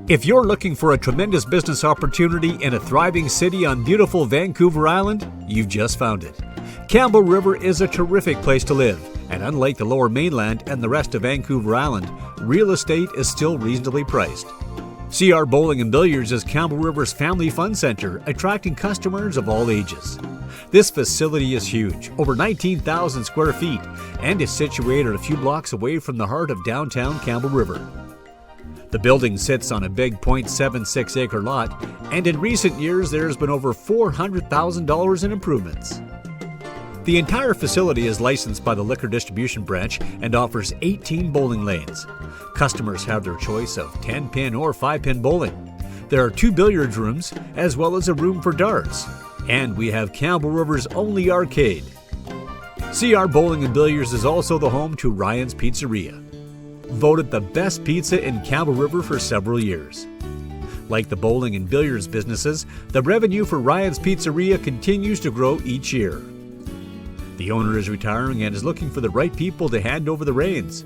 If you're looking for a tremendous business opportunity in a thriving city on beautiful Vancouver Island, you've just found it. Campbell River is a terrific place to live, and unlike the Lower Mainland and the rest of Vancouver Island, real estate is still reasonably priced. CR Bowling and Billiards is Campbell River's family fun center, attracting customers of all ages. This facility is huge, over 19,000 square feet, and is situated a few blocks away from the heart of downtown Campbell River. The building sits on a big 0.76-acre lot, and in recent years there has been over $400,000 in improvements. The entire facility is licensed by the Liquor Distribution Branch and offers 18 bowling lanes. Customers have their choice of 10-pin or 5-pin bowling. There are 2 billiards rooms, as well as a room for darts. And we have Campbell River's only arcade. CR Bowling and Billiards is also the home to Ryan's Pizzeria, voted the best pizza in Campbell River for several years. Like the bowling and billiards businesses, the revenue for Ryan's Pizzeria continues to grow each year. The owner is retiring and is looking for the right people to hand over the reins.